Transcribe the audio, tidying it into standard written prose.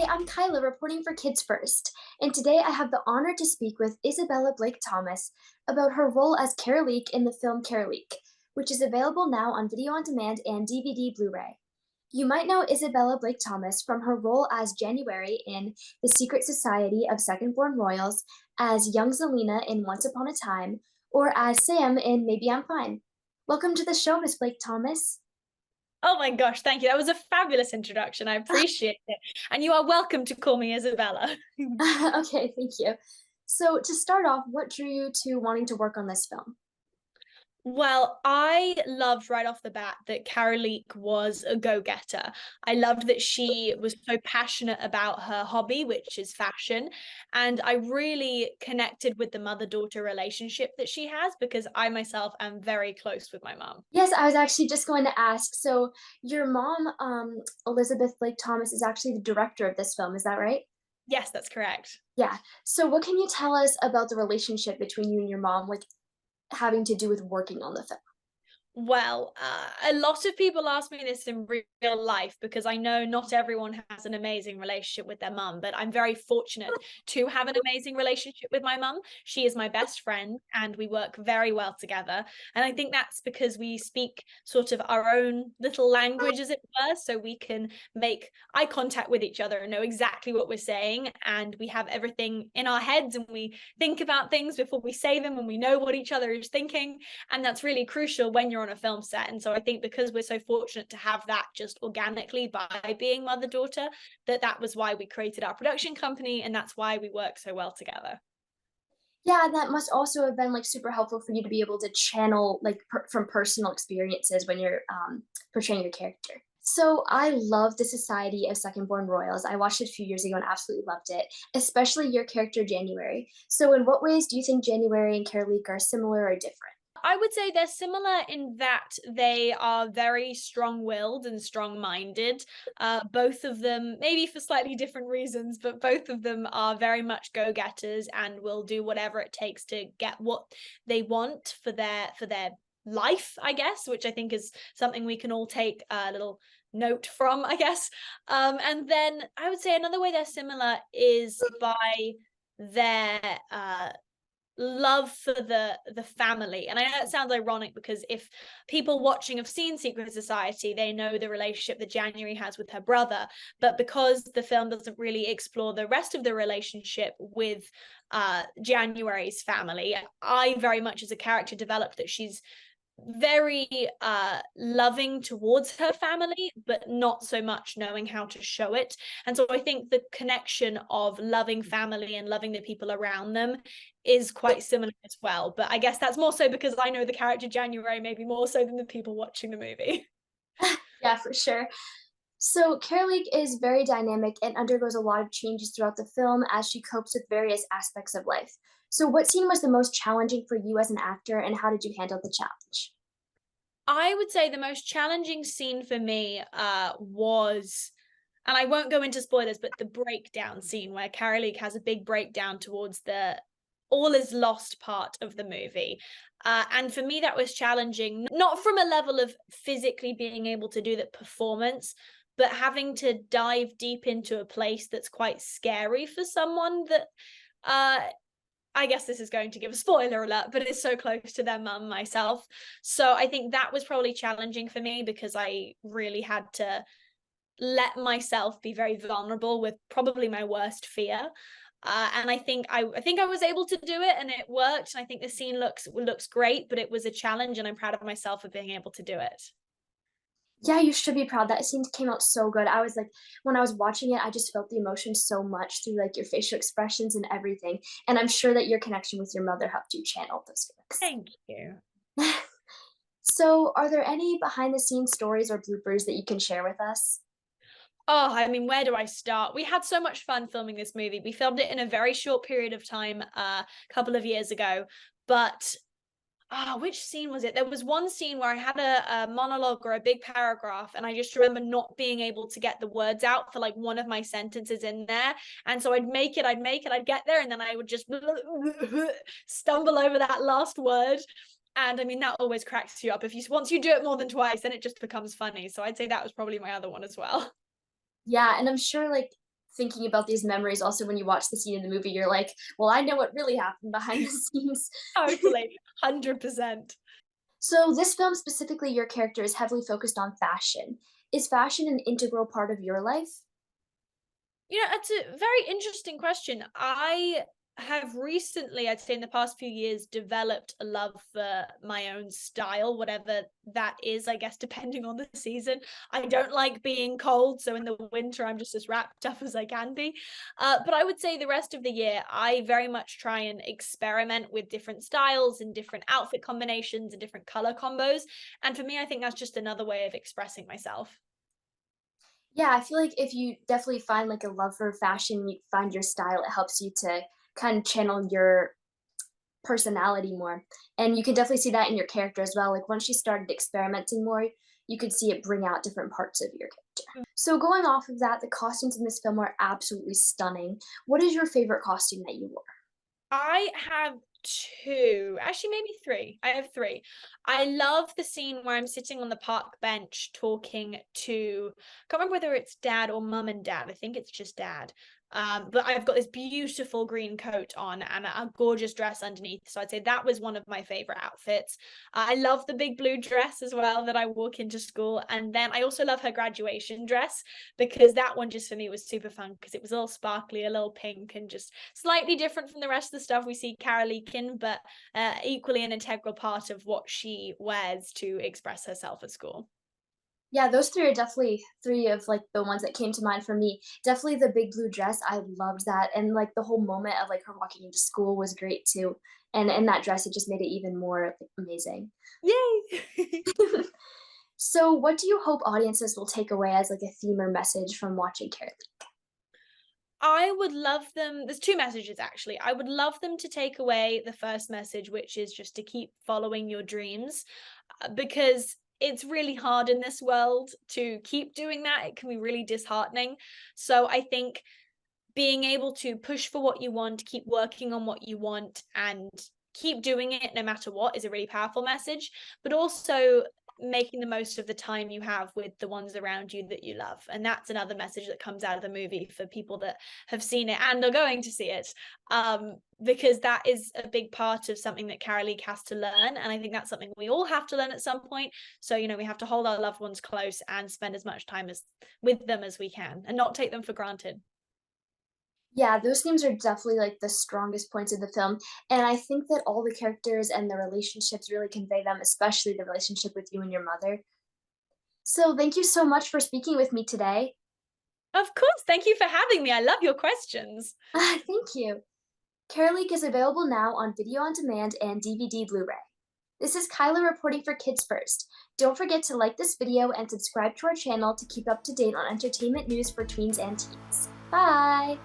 Hi, I'm Kyla reporting for Kids First, and today I have the honor to speak with Isabella Blake-Thomas about her role as Caralique in the film Caralique, which is available now on video on demand and DVD Blu-ray. You might know Isabella Blake-Thomas from her role as January in The Secret Society of Second-Born Royals, as Young Zelena in Once Upon a Time, or as Sam in Maybe I'm Fine. Welcome to the show, Miss Blake-Thomas. Oh my gosh, thank you. That was a fabulous introduction. I appreciate it. And you are welcome to call me Isabella. Okay, thank you. So to start off, what drew you to wanting to work on this film? Well, I loved right off the bat that Caralique was a go-getter. I loved that she was so passionate about her hobby, which is fashion. And I really connected with the mother-daughter relationship that she has because I myself am very close with my mum. Yes, I was actually just going to ask. So your mom, Elizabeth Blake Thomas, is actually the director of this film. Is that right? Yes, that's correct. Yeah. So what can you tell us about the relationship between you and your mom, like having to do with working on the film? Well, a lot of people ask me this in real life because I know not everyone has an amazing relationship with their mum, but I'm very fortunate to have an amazing relationship with my mum. She is my best friend and we work very well together. And I think that's because we speak sort of our own little language, as it were, so we can make eye contact with each other and know exactly what we're saying. And we have everything in our heads and we think about things before we say them and we know what each other is thinking. And that's really crucial when you're on a film set. And so I think because we're so fortunate to have that just organically by being mother-daughter, that was why we created our production company, and that's why we work so well together. Yeah, that must also have been like super helpful for you to be able to channel like from personal experiences when you're portraying your character. So I love the Society of Second-Born Royals. I watched it a few years ago and absolutely loved it, especially your character January. So in what ways do you think January and Carolique are similar or different? I would say they're similar in that they are very strong-willed and strong-minded. Both of them, maybe for slightly different reasons, but both of them are very much go-getters and will do whatever it takes to get what they want for their life, I guess, which I think is something we can all take a little note from, I guess. And then I would say another way they're similar is by their love for the family. And I know it sounds ironic because if people watching have seen Secret Society, they know the relationship that January has with her brother, but because the film doesn't really explore the rest of the relationship with January's family, I very much as a character developed that she's very loving towards her family, but not so much knowing how to show it. And so I think the connection of loving family and loving the people around them is quite similar as well. But I guess that's more so because I know the character January maybe more so than the people watching the movie. Yeah, for sure. So Carolique is very dynamic and undergoes a lot of changes throughout the film as she copes with various aspects of life. So what scene was the most challenging for you as an actor and how did you handle the challenge? I would say the most challenging scene for me was, and I won't go into spoilers, but the breakdown scene where Carolique has a big breakdown towards the all is lost part of the movie. And for me, that was challenging, not from a level of physically being able to do that performance, but having to dive deep into a place that's quite scary for someone that uh, I guess this is going to give a spoiler alert, but it's so close to their mum myself. So I think that was probably challenging for me because I really had to let myself be very vulnerable with probably my worst fear. And I think I was able to do it and it worked. And I think the scene looks great, but it was a challenge and I'm proud of myself for being able to do it. Yeah, you should be proud. That scene came out so good. I was like, when I was watching it, I just felt the emotion so much through like your facial expressions and everything. And I'm sure that your connection with your mother helped you channel those Thank you. feelings. So, are there any behind the scenes stories or bloopers that you can share with us? Oh, I mean, where do I start? We had so much fun filming this movie. We filmed it in a very short period of time, a couple of years ago. But which scene was it? There was one scene where I had a monologue or a big paragraph, and I just remember not being able to get the words out for like one of my sentences in there. And so I'd get there, and then I would just stumble over that last word. And I mean, that always cracks you up. If you once you do it more than twice, then it just becomes funny. So I'd say that was probably my other one as well. Yeah, and I'm sure like thinking about these memories also when you watch the scene in the movie, you're like, "Well, I know what really happened behind the scenes." Totally, 100%. So this film specifically, your character is heavily focused on fashion. Is fashion an integral part of your life? It's a very interesting question. I have recently, I'd say in the past few years, developed a love for my own style, whatever that is, I guess, depending on the season. I don't like being cold, so in the winter, I'm just as wrapped up as I can be. But I would say the rest of the year, I very much try and experiment with different styles and different outfit combinations and different color combos. And for me, I think that's just another way of expressing myself. Yeah, I feel like if you definitely find like a love for fashion, you find your style, it helps you to kind of channel your personality more. And you can definitely see that in your character as well. Like once she started experimenting more, you could see it bring out different parts of your character. So going off of that, the costumes in this film are absolutely stunning. What is your favorite costume that you wore? I have 2, actually maybe 3. I have 3. I love the scene where I'm sitting on the park bench talking to can't remember whether it's dad or mum and dad. I think it's just dad. But I've got this beautiful green coat on and a gorgeous dress underneath. So I'd say that was one of my favorite outfits. I love the big blue dress as well that I walk into school. And then I also love her graduation dress because that one just for me was super fun because it was all sparkly, a little pink, and just slightly different from the rest of the stuff we see Caralique in, but equally an integral part of what she wears to express herself at school. Yeah, those 3 are definitely 3 of, like, the ones that came to mind for me. Definitely the big blue dress, I loved that, and, like, the whole moment of, like, her walking into school was great too, and in that dress, it just made it even more, like, amazing. Yay! So, what do you hope audiences will take away as, like, a theme or message from watching Carrie? I would love them there's 2 messages actually. I would love them to take away the first message, which is just to keep following your dreams, because it's really hard in this world to keep doing that. It can be really disheartening. So I think being able to push for what you want, keep working on what you want, and keep doing it no matter what is a really powerful message, but also making the most of the time you have with the ones around you that you love. And that's another message that comes out of the movie for people that have seen it and are going to see it. Because that is a big part of something that Caroline has to learn. And I think that's something we all have to learn at some point. So, we have to hold our loved ones close and spend as much time as with them as we can and not take them for granted. Yeah, those themes are definitely, like, the strongest points of the film, and I think that all the characters and the relationships really convey them, especially the relationship with you and your mother. So, thank you so much for speaking with me today. Of course. Thank you for having me. I love your questions. Thank you. Caralique is available now on video on demand and DVD Blu-ray. This is Kyla reporting for Kids First. Don't forget to like this video and subscribe to our channel to keep up to date on entertainment news for tweens and teens. Bye!